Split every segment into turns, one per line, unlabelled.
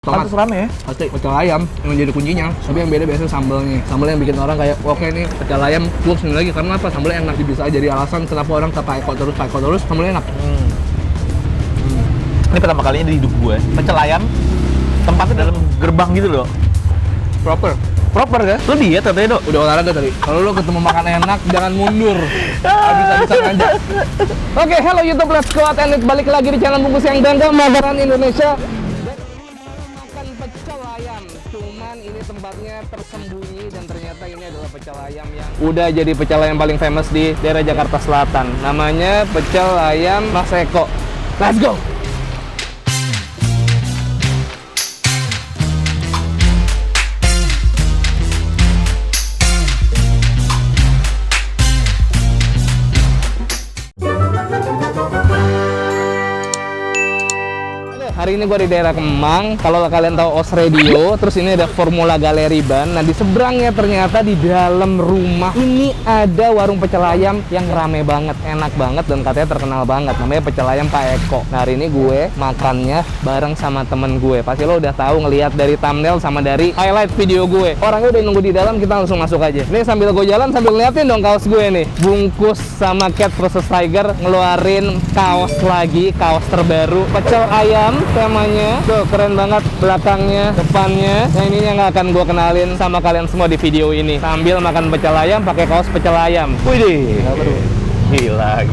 Pantes rame ya?
Pasti pecel ayam yang jadi kuncinya. Tapi yang beda biasanya sambalnya. Sambal yang bikin orang kayak, oke nih pecel ayam gue kesini lagi karena apa? Sambalnya enak. Bisa jadi alasan kenapa orang ke Pak Eko terus, sambalnya enak.
Ini pertama kalinya di hidup gue. Pecel ayam tempatnya dalam gerbang gitu loh.
Proper kan?
Lo diet katanya, Dok?
Udah olahraga tadi. Kalau lo ketemu makan enak, jangan mundur. Habis-habisan aja. Oke, hello YouTube, let's go and it. Balik lagi di channel Bungkus yang Bangga, Makanan Indonesia. Makan pecel ayam. Cuman ini tempatnya tersembunyi dan ternyata ini adalah pecel ayam yang udah jadi pecel ayam paling famous di daerah Jakarta Selatan. Namanya pecel ayam Mas Eko. Let's go! Hari ini gue di daerah Kemang. Kalau kalian tahu Os Radio, terus ini ada Formula Galeri Ban. Nah, di seberangnya ternyata di dalam rumah ini ada warung pecel ayam yang rame banget, enak banget, dan katanya terkenal banget. Namanya pecel ayam Pak Eko. Nah, hari ini gue makannya bareng sama temen gue. Pasti lo udah tahu ngelihat dari thumbnail sama dari highlight video gue. Orangnya udah nunggu di dalam, kita langsung masuk aja. Nih sambil gue jalan sambil ngeliatin dong kaos gue nih. Bungkus sama Cat vs Tiger ngeluarin kaos lagi, kaos terbaru pecel ayam. Temanya tuh keren banget, belakangnya, depannya. Nah, ininya nggak akan gue kenalin sama kalian semua di video ini sambil makan pecel ayam pakai kaos pecel ayam.
Wih, gila.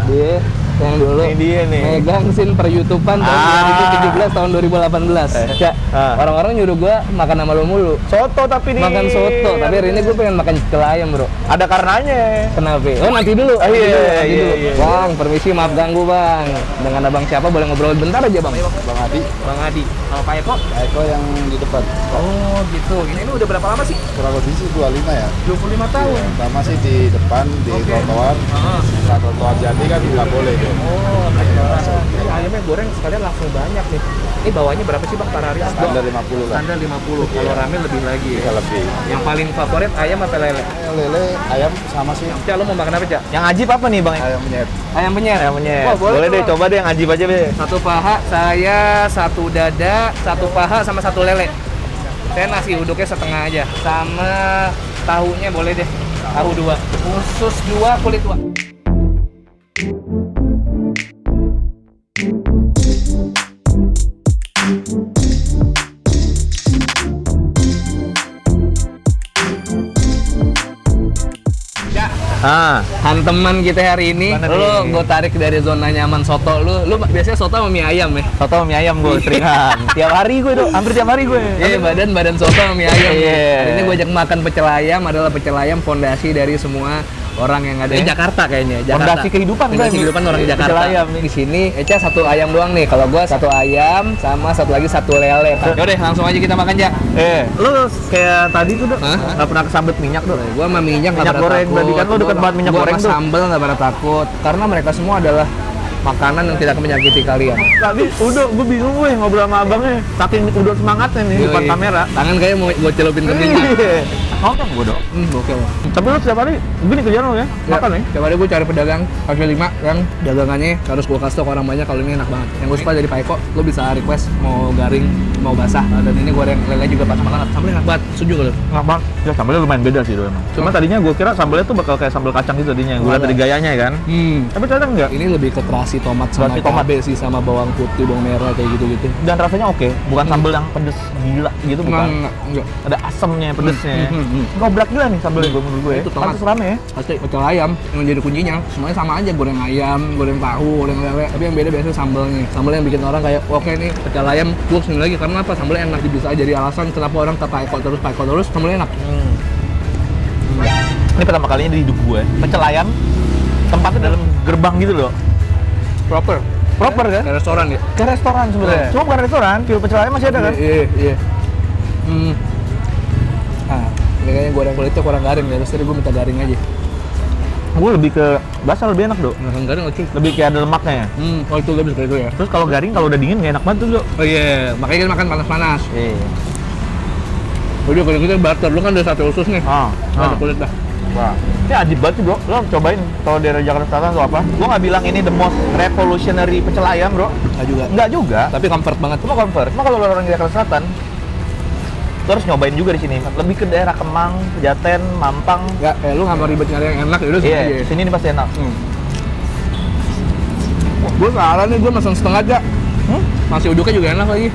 Dia yang dulu
Ini dia nih.
megang scene per YouTubean tahun 2017 tahun 2018. Ya, orang-orang nyuruh gue makan sama lo mulu.
Soto tapi nih.
Makan soto, tapi hari ini gue pengen makan pecel ayam, bro.
Ada karenanya.
Kenapa? Oh, nanti dulu.
Iya.
Bang, permisi, maaf ganggu, Bang. Dengan abang siapa boleh ngobrol bentar aja, Bang?
Bang Adi.
Bang Adi. Sama Pak Eko?
Pak Eko yang di depan.
Oh, gitu. Ini udah berapa lama sih?
Kurang lebih sih 25 ya.
25 tahun.
Pertama sih di depan, di trotoar. Setelah trotoar jadi kan nggak boleh tuh.
Oh, ini ayamnya goreng sekalian langsung banyak nih. Ini bawahnya berapa sih, Bang, per hari?
Standar 50 lah.
Standar 50. Kalau rame lebih lagi.
Bisa lebih.
Yang paling favorit ayam apa lele?
Lele, ayam sama sih.
Cak, lo mau makan apa, Cak?
Yang ajib apa nih, Bang?
Ayam penyet.
Ayam penyet.
Ayam penyet.
Wah,
boleh deh,
tuh.
coba deh yang ajib aja deh.
Satu paha, saya satu dada, satu paha sama satu lele. Saya nasi uduknya setengah aja. Sama tahunya boleh deh. Tahu 2. Usus 2, kulit 2. Hanteman kita hari ini, lu gue tarik dari zona nyaman soto lu biasanya soto sama mie ayam ya?
Soto sama mie ayam gue seringan. Tiap hari gue, Dok. Hampir tiap hari gue.
Iya, badan soto sama mie ayam.
Iya.
Hari ini gue ajak makan pecel ayam, adalah pecel ayam fondasi dari semua orang yang ada di Jakarta kayaknya.
Fondasi kehidupan,
Fondasi kehidupan orang di Jakarta.
Pecel ayam nih.
Di sini Eca satu ayam doang nih. Kalau gua satu ayam sama satu lagi satu lele. Yaudah, langsung aja kita makan, Jak.
Lu kayak tadi tuh, Dok.
Hah?
Nggak pernah kesambet minyak, Dok.
Gua sama minyak nggak pernah
goreng,
takut.
berarti kan lu deket banget minyak
Gua
goreng
sama
tuh.
sambel nggak pernah takut. Karena mereka semua adalah makanan yang tidak menyakiti kalian.
Tadi udah gue bingung gue ngobrol sama abangnya. Saking udah semangatnya nih depan
Yoi.
kamera.
Tangan kayak mau gua celupin ke minyak.
Nonton gue, Dok.
Gokil.
Tapi lu setiap hari gini kerjaan lu ya? Makan ya?
Tiap hari gue cari pedagang kaki 5 yang dagangannya harus gue kasih tau ke orang banyak kalau ini enak banget. Yang gue suka dari Pak Eko, lo bisa request mau garing, mau basah. Dan ini goreng lele juga pas banget. Sambelnya enak banget. Setuju gak lo?
Nggak bang. Ya sambelnya lumayan beda sih, Dok, emang. Cuma tadinya gue kira sambelnya tuh bakal kayak sambal kacang gitu tadinya. Gue liat dari gayanya kan. Tapi ternyata enggak.
Ini lebih ke terasi tomat sama
Terasi tomat.
cabai sih, sama bawang putih, bawang merah kayak gitu-gitu.
Dan rasanya oke. Bukan sambel yang pedes gila gitu, bukan.
Enggak.
Ada asamnya, pedesnya. Goblak gila nih sambelnya gue menurut gue.
Itu tomat.
Pantes rame ya?
Pasti pecel ayam yang jadi kuncinya. Semuanya sama aja, goreng ayam, goreng tahu, goreng lele. Tapi yang beda biasanya sambelnya. Sambel yang bikin orang kayak, oke nih pecel ayam gue kesini lagi karena apa? Sambelnya enak. Bisa jadi alasan kenapa orang ke Pak Eko terus, sambelnya enak.
Ini pertama kalinya di hidup gue. Pecel ayam tempatnya dalam gerbang gitu loh.
Proper kan? Kayak restoran ya?
Kayak restoran sebenarnya. Cuma bukan restoran, pil pecel ayam masih ada kan?
Iya. Ini kayaknya goreng kulitnya kurang garing ya, terus tadi gue minta garing aja.
Gue lebih ke basah lebih enak, Dok.
Nah, garing lucu.
Lebih kayak ada lemaknya ya.
Oh itu lebih kayak itu ya.
Terus kalau garing kalau udah dingin nggak enak banget tuh, Dok.
Oh iya, makanya kita makan panas-panas.
Iya.
Udah kulit kita butter, lu kan udah sate usus nih. Ada
Ah.
kulit dah.
Wah,
Ini ajib banget sih bro, lo cobain kalau daerah Jakarta Selatan atau apa. Gua nggak bilang ini the most revolutionary pecel ayam bro. Nggak juga.
Tapi comfort banget.
Cuma comfort. Cuma kalau lo orang Jakarta Selatan, lo harus nyobain juga di sini. Lebih ke daerah Kemang, Pejaten, Mampang.
Ya, lu nggak mau ribet nyari yang enak, ya udah sini
Iya,
aja.
sini ini pasti enak.
Gue salah nih, gue pesan setengah aja. Nasi uduknya juga enak lagi.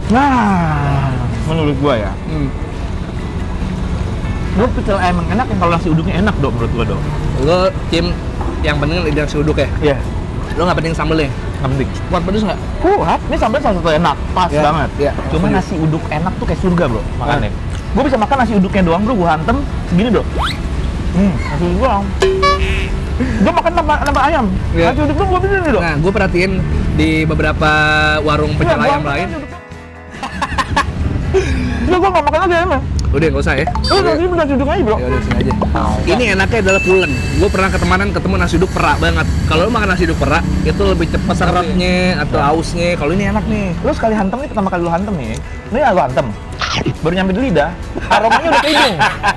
Nah, menurut gua ya, lo pecel ayam yang enak yang kalau nasi uduknya enak dong menurut gua dong.
Lo tim yang penting nasi uduk ya?
Iya,
Lo nggak penting sambelnya?
nggak penting.
Kuat pedes nggak?
Kuat, ini sambal salah satu enak, pas
Iya,
banget.
iya.
Cuma
Setuju.
nasi uduk enak tuh kayak surga bro, makannya. Gue bisa makan nasi uduknya doang bro, gue hantem segini bro. Nasi uduk doang. Gue makan nambah ayam.
Iya.
Nasi uduk doang gue bisa nih bro.
Nah, gue perhatiin di beberapa warung pecel ayam lain.
Ya gue nggak makan aja emang.
Udah nggak usah ya.
Nasi nasi uduk aja bro.
Ya udah sini aja. Ini enaknya adalah pulen. Gue pernah ketemu nasi uduk perak banget. Kalau lo makan nasi uduk perak, itu lebih cepat serapnya atau hausnya. Kalau ini enak nih.
Lo sekali hantem nih, pertama kali lo hantem nih. Ini lo hantem. Baru nyampe di lidah, aromanya udah ke hidung.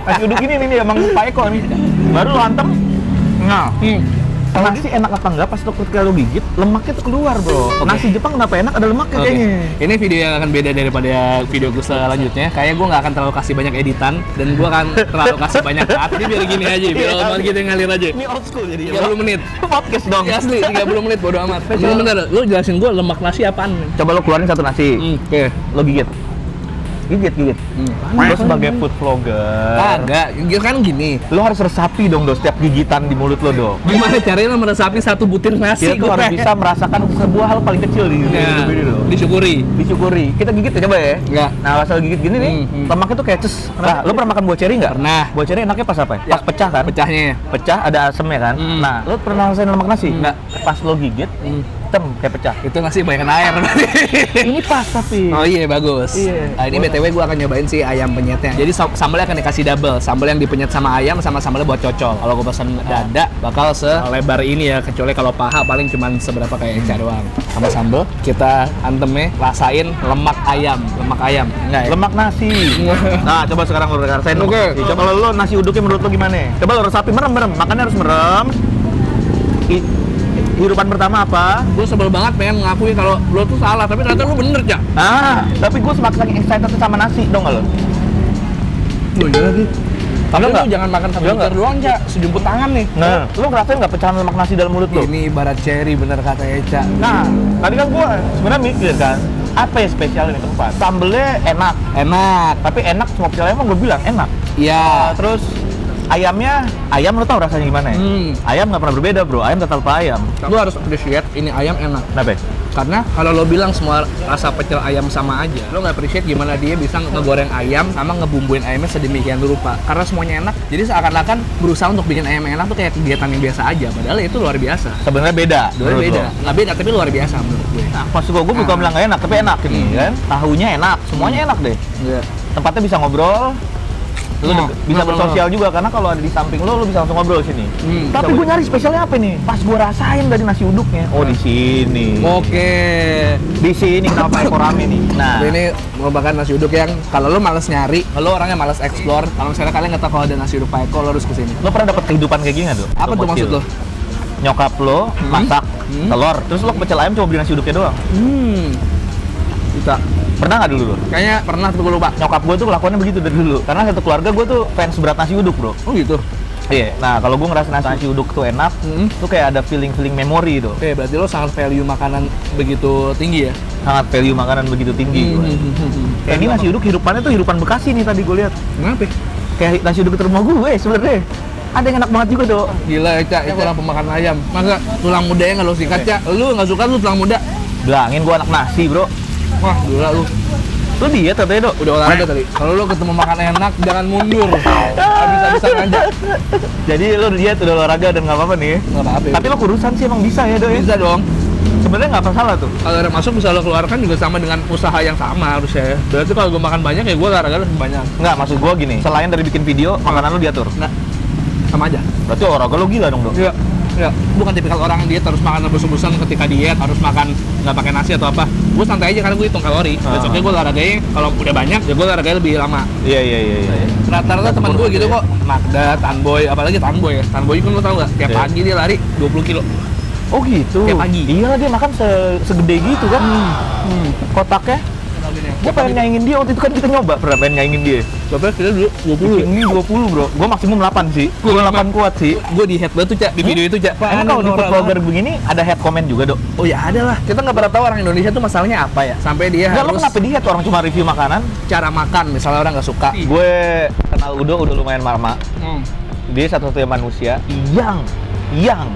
Nasi uduk ini nih emang Pak Eko nih. Baru lo hantem. Nah, nasi enak apa enggak pas lo ketika lo gigit, lemaknya tuh keluar bro. Nasi Jepang kenapa enak? Ada lemaknya kayaknya.
Ini video yang akan beda daripada video gue selanjutnya. Kayak gue nggak akan terlalu kasih banyak editan dan gue akan terlalu kasih banyak cut. Ini biar gini aja, biar omongan kita ngalir aja.
Ini old school jadi
30 menit.
Podcast dong.
Ya asli, 30 menit bodo amat. Bentar, lu jelasin gue lemak nasi apaan?
Coba lo keluarin satu nasi.
Oke.
Lo gigit. Gigit. Lo sebagai food vlogger.
Enggak, kan gini.
Lo harus resapi dong setiap gigitan di mulut lo dong.
Gimana caranya lo meresapi satu butir nasi?
Kita tuh harus bisa merasakan sebuah hal paling kecil di hidup ini loh.
Disyukuri.
Kita gigit ya coba ya.
Enggak.
Nah, asal gigit gini nih, lemaknya tuh kayak ces. Nah, lo pernah makan buah ceri nggak?
Pernah.
Buah ceri enaknya pas apa ya? Pas pecah kan?
Pecahnya.
Pecah ada asemnya kan? Nah, lo pernah rasain lemak nasi?
Nggak.
Pas lo gigit, hitam kayak pecah.
Itu nasi banyak air.
Ini pas tapi.
Oh iya, bagus.
Iya.
Nah, ini BTW gue akan nyobain sih ayam penyetnya. Jadi sambalnya akan dikasih double. Sambal yang dipenyet sama ayam sama sambalnya buat cocol. Kalau gue pesan dada bakal selebar ini ya, kecuali kalau paha paling cuman seberapa kayak Eca doang. Sama sambal kita antemnya rasain lemak ayam. Enggak ya?
Lemak nasi. Nah, coba sekarang lo rasain.
Oke.
Coba lo nasi uduknya menurut lo gimana? Coba lo resapi merem. Makannya harus merem. Hirupan pertama apa?
Gue sebel banget pengen ngakui kalau lo tuh salah, tapi ternyata lo bener, Cak.
Tapi gue semakin excited sama nasi, dong nggak lo?
Oh iya lagi. Tapi
Enggak.
lo jangan makan satu
Enggak.
butir doang, Cak. Sejumput tangan nih.
Nah, lo ngerasain nggak pecahan lemak nasi dalam mulut lo?
Ini ibarat cherry bener kata Eca.
Nah, tadi kan gue sebenarnya mikir kan, apa ya spesial ini tempat? Sambelnya enak,
Enak.
tapi enak semua pecel ayam gue bilang enak.
Iya.
Terus ayam lo tau rasanya gimana ya? Ayam nggak pernah berbeda bro, ayam tetap ayam.
Lo harus appreciate ini ayam enak.
Kenapa? Ya?
Karena kalau lo bilang semua rasa pecel ayam sama aja, lo nggak appreciate gimana dia bisa ngegoreng ayam sama ngebumbuin ayamnya sedemikian rupa. Karena semuanya enak, jadi seakan-akan berusaha untuk bikin ayam yang enak tuh kayak kegiatan yang biasa aja. Padahal itu luar biasa.
Sebenarnya beda.
Sebenarnya beda. Nggak beda, tapi luar biasa menurut gue.
Nah, maksud gue bukan bilang nggak enak, tapi enak ini kan. Tahunya enak, semuanya enak deh.
Iya.
Tempatnya bisa ngobrol. Lu bisa bersosial juga karena kalau ada di samping lo bisa langsung ngobrol sini. Tapi gue nyari spesialnya apa nih? Pas gue rasain dari nasi uduknya. Oh di sini.
Oke.
Di sini kenapa Eko rame nih? Nah,
Ini merupakan nasi uduk yang kalau lo males nyari, lo orangnya males explore. Kalau misalnya kalian nggak tahu kalau ada nasi uduk Pak Eko, lo harus kesini.
lo pernah dapat kehidupan kayak gini nggak tuh?
Apa tuh maksud lo?
Nyokap lo masak telur, terus lo ke pecel ayam cuma beli nasi uduknya doang.
Bisa.
Pernah nggak dulu lo?
Kayaknya pernah tapi gue lupa.
Nyokap gue tuh kelakuannya begitu dari dulu. Karena satu keluarga gue tuh fans berat nasi uduk bro.
Oh gitu.
Iya. Nah kalau gue ngerasa nasi uduk tuh enak, tuh kayak ada feeling memori tuh.
Oke, berarti lo sangat value makanan begitu tinggi ya?
Sangat value makanan begitu tinggi. Kayak ini nasi uduk hidupannya tuh hidupan Bekasi nih tadi gue lihat.
Kenapa?
Kayak nasi uduk terumah gue sebenarnya. Ada yang enak banget juga tuh.
Gila ya, Cak, itu orang pemakan ayam. Masa tulang mudanya nggak lo sikat, Cak? Lu nggak suka lu tulang muda?
Bilangin gue anak nasi bro.
Wah, gila lu.
Lu diet katanya dok?
Udah olahraga tadi. Kalau lu ketemu makan enak, jangan mundur. Habis-habisan aja.
Jadi lu diet udah olahraga dan nggak apa-apa nih?
Nggak apa-apa.
Tapi lo kurusan sih emang bisa ya dok ya?
Bisa dong.
Sebenarnya nggak masalah tuh.
Kalau ada masuk bisa lo keluarkan juga sama dengan usaha yang sama harusnya. Berarti kalau gue makan banyak ya gue olahraga lebih banyak.
Nggak, maksud gue gini. Selain dari bikin video, makanan lu diatur.
Nah, sama aja.
Berarti olahraga lu gila dong dok?
Iya. Ya, bukan tipikal orang yang diet harus makan rebus-rebusan ketika diet, harus makan nggak pakai nasi atau apa. Gue santai aja karena gue hitung kalori. Besoknya gue olahraganya kalau udah banyak, ya gue olahraganya lebih lama.
Iya.
Rata-rata teman gue gitu kok. Magda, Tanboy, apalagi Tanboy ya. Tanboy kan lo tau nggak? Tiap pagi dia lari 20 kilo.
Oh gitu.
Tiap pagi.
Iya, dia makan segede gitu kan. Kotaknya. Gue pengen nyaingin dia, waktu itu kan kita nyoba pernah pengen nyaingin dia.
Berapa kilo dulu? 20 ya?
Ini 20 bro, gue maksimum 8 sih. Gue 8 kuat sih.
Gue di head banget tuh, Cak, di video itu, Cak.
Emang kalau di food vlogger begini ada head comment juga, Dok?
Oh ya ada lah. Kita nggak pernah tahu orang Indonesia tuh masalahnya apa ya. Sampai dia
Enggak, lo
harus
kenapa diet orang cuma review makanan?
cara makan, misalnya orang nggak suka.
Gue kenal Udo lumayan lama. Dia satu-satunya manusia yang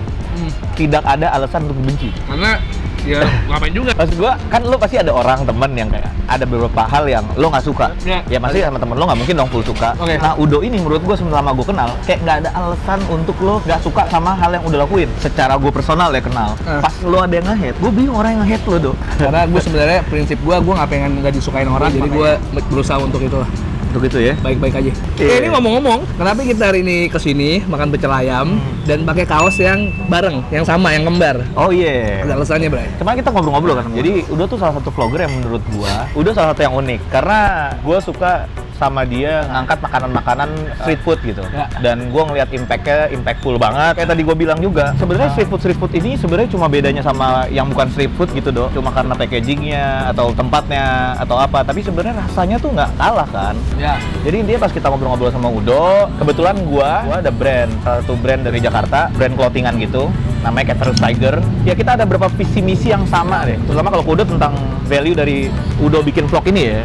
tidak ada alasan untuk benci.
Karena ya ngapain juga.
Maksud gue, kan lo pasti ada orang temen yang kayak ada beberapa hal yang lo nggak suka. Ya pasti sama temen lo nggak mungkin dong full suka. Nah Udo ini menurut gue selama gue kenal kayak nggak ada alasan untuk lo nggak suka sama hal yang udah lakuin. Secara gue personal ya kenal. Pas lo ada yang nge-hate, gue bingung orang yang nge-hate lo, Do.
Karena gue sebenarnya prinsip gue nggak pengen nggak disukain orang, jadi gue berusaha untuk itu lah.
Untuk itu ya?
Baik-baik aja.
Iya.
Ini ngomong-ngomong, kenapa kita hari ini kesini makan pecel ayam dan pakai kaos yang bareng, yang sama, yang kembar?
Oh iya.
Ada alasannya, Bray.
Kemarin kita ngobrol-ngobrol kan. Jadi Udo tuh salah satu vlogger yang menurut gua, Udo salah satu yang unik karena gua suka sama dia ngangkat makanan-makanan street food gitu. Dan gua ngeliat impactnya impactful banget. Kayak tadi gua bilang juga, sebenarnya street food ini sebenarnya cuma bedanya sama yang bukan street food gitu, Dok. Cuma karena packagingnya atau tempatnya atau apa. Tapi sebenarnya rasanya tuh nggak kalah kan.
Ya.
Jadi dia pas kita ngobrol-ngobrol sama Udo, kebetulan gua ada brand, salah satu brand dari Jakarta, brand clothingan gitu, namanya Catfish Tiger. Ya kita ada beberapa visi misi yang sama deh. Terutama kalau Udo tentang value dari Udo bikin vlog ini ya.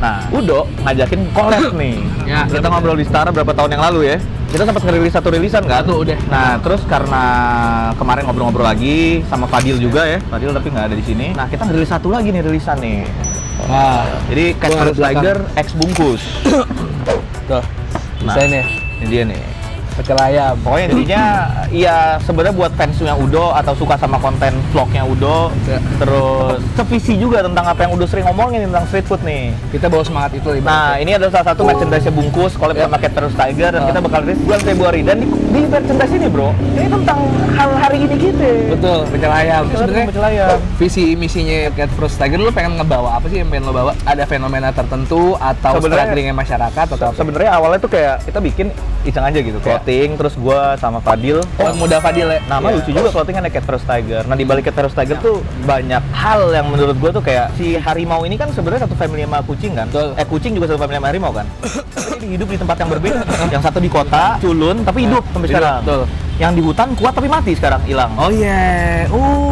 Nah, Udo ngajakin collab nih.
Ya,
Kita ngobrol di Stara berapa tahun yang lalu ya. Kita sempat ngerilis satu rilisan kan?
Satu udah.
Nah, terus karena kemarin ngobrol-ngobrol lagi sama Fadil juga ya. Fadil tapi nggak ada di sini. Nah, kita ngerilis satu lagi nih rilisan nih.
Wah,
Jadi Catfish Tiger X bungkus.
tuh.
Nah,
Desainnya
ini dia nih.
pecel ayam.
Pokoknya intinya ya sebenarnya buat fansnya Udo atau suka sama konten vlognya Udo, terus sevisi juga tentang apa yang Udo sering ngomongin tentang street food nih.
Kita bawa semangat itu.
Nah, ini adalah salah satu merchandise bungkus collab sama Catfish Tiger dan kita bakal rilis bulan Februari. Dan di merchandise ini, Bro, ini tentang hal hari ini gitu.
Betul, pecel ayam. Sebenarnya
pecel ayam.
visi misinya Catfish Tiger lu pengen ngebawa apa sih yang pengen lo bawa? Ada fenomena tertentu atau strugglingnya masyarakat atau apa?
Sebenarnya awalnya tuh kayak kita bikin iseng aja gitu, clothing, terus gua sama Fadil.
Oh, muda Fadil ya?
Nama lucu juga clothing ada Catfish Tiger. Nah, di balik Catfish Tiger tuh banyak hal yang menurut gua tuh kayak si harimau ini kan sebenarnya satu family sama kucing kan. Kucing juga satu family sama harimau kan. Tapi hidup di tempat yang berbeda. Yang satu di kota, culun tapi hidup sampai sekarang.
Betul.
Yang di hutan kuat tapi mati sekarang, hilang.
Oh iya.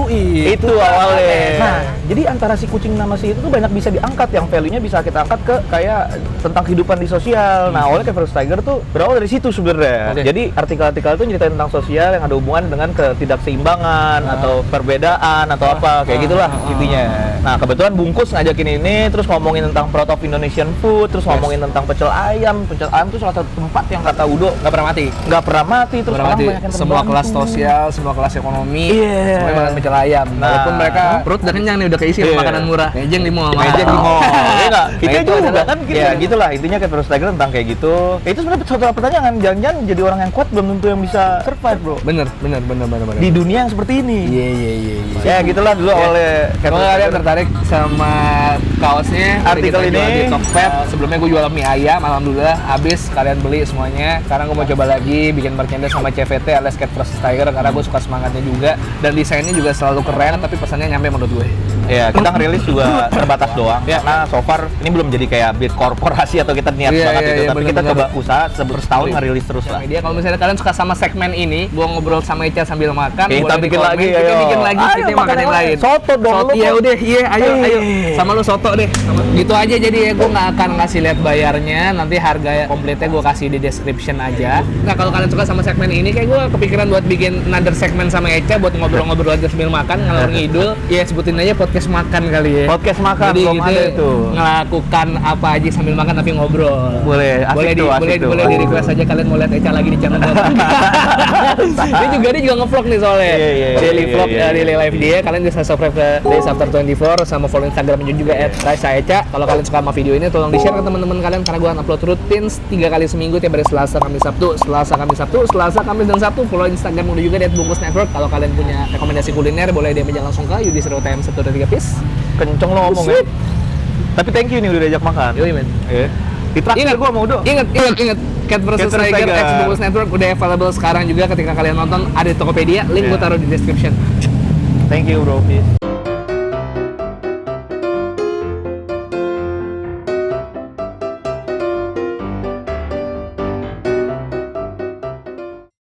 Iya.
Itu awalnya. Nah, jadi antara si kucing sama si itu tuh banyak bisa diangkat, yang value-nya bisa kita angkat ke kayak tentang kehidupan di sosial. Nah, awalnya Catfish Tiger tuh berawal dari situ sebenarnya. Jadi artikel-artikel itu nyeritain tentang sosial yang ada hubungan dengan ketidakseimbangan atau perbedaan atau apa, kayak gitulah intinya. Nah, kebetulan bungkus ngajakin ini, terus ngomongin tentang Proud of Indonesian Food, terus ngomongin tentang pecel ayam. Pecel ayam tuh salah satu tempat yang kata Udo
nggak pernah mati.
Nggak pernah mati, terus orang banyak yang
semua
terbantu.
kelas sosial, semua kelas ekonomi,
Iya.
semuanya makan pecel ayam.
Nah.
Walaupun mereka perut udah kenyang nih, udah keisi sama makanan murah. Mejeng di mall.
Mejeng di mall. Iya nggak? Kita
itu
juga
adalah-
kan gitu. Ya gitulah intinya Catfish Tiger tentang kayak gitu. Ya, itu sebenarnya suatu pertanyaan, jangan-jangan jadi orang yang kuat belum tentu yang bisa survive, Bro.
Bener.
Di dunia yang seperti ini.
Iya.
Ya gitulah dulu awalnya
Kalau kalian tertarik sama kaosnya,
Artikel
kita jual
ini.
di Tokped. Sebelumnya gue jual mie ayam, alhamdulillah habis, kalian beli semuanya. Sekarang gue mau coba lagi bikin merchandise sama CVT alias Catfish Tiger karena gue suka semangatnya juga dan desainnya juga selalu keren, tapi pesannya nyampe menurut gue.
Ya, kita ngerilis juga terbatas doang. Ya, nah so far ini belum jadi kayak bid korporasi atau kita niat banget itu, tapi kita
bener-bener.
coba usaha setahun ngerilis terus lah.
Media kalau misalnya kalian suka sama segmen ini, gue ngobrol sama Eca sambil makan,
Kita
boleh
bikin
di komen,
lagi,
kita
ayo.
bikin lagi,
Ayo,
kita makan yang lain.
Soto dong, lu
Iya
kok.
udah, iya ayo.
Eh.
Sama lu soto deh. Gitu aja jadi ya, gue nggak akan ngasih lihat bayarnya, nanti harga komplitnya gue kasih di description aja. Nah kalau kalian suka sama segmen ini, kayak gue kepikiran buat bikin another segmen sama Eca buat ngobrol-ngobrol aja sambil makan, ngalor ngidul. Ya sebutin aja podcast podcast makan kali ya.
Podcast makan
Jadi
belum
kita
ada itu.
ngelakukan apa aja sambil makan tapi ngobrol.
Boleh, asik
boleh
tuh, asik
boleh
tuh,
boleh
asik
di request
tuh.
aja kalian mau lihat Eca lagi di channel gua. Dia juga ngevlog nih soalnya.
Iya,
Daily
iya,
vlog,
iya, iya.
daily live dia. Kalian bisa subscribe ke Days After 24 sama follow Instagramnya juga @raisaeca. Kalau kalian suka sama video ini tolong di-share ke teman-teman kalian karena gua upload rutin 3 kali seminggu tiap hari Selasa, Kamis, Sabtu, Selasa, Kamis, Sabtu, Selasa, Kamis dan Sabtu. Follow Instagram udah juga @bungkus network. Kalau kalian punya rekomendasi kuliner boleh DM aja langsung ke Yudhistira UTM 1 dan 3 piece.
Kenceng lo ngomong ya. Tapi thank you nih udah diajak makan.
Yoi men.
Iya. Ditraktir gua mau udah.
Ingat. Cat vs
Cat vs.
Tiger
Tiger.
X Bungkus Network udah available sekarang juga ketika kalian nonton ada di Tokopedia. Link
Iya.
gue taruh di description.
Thank you bro. Peace.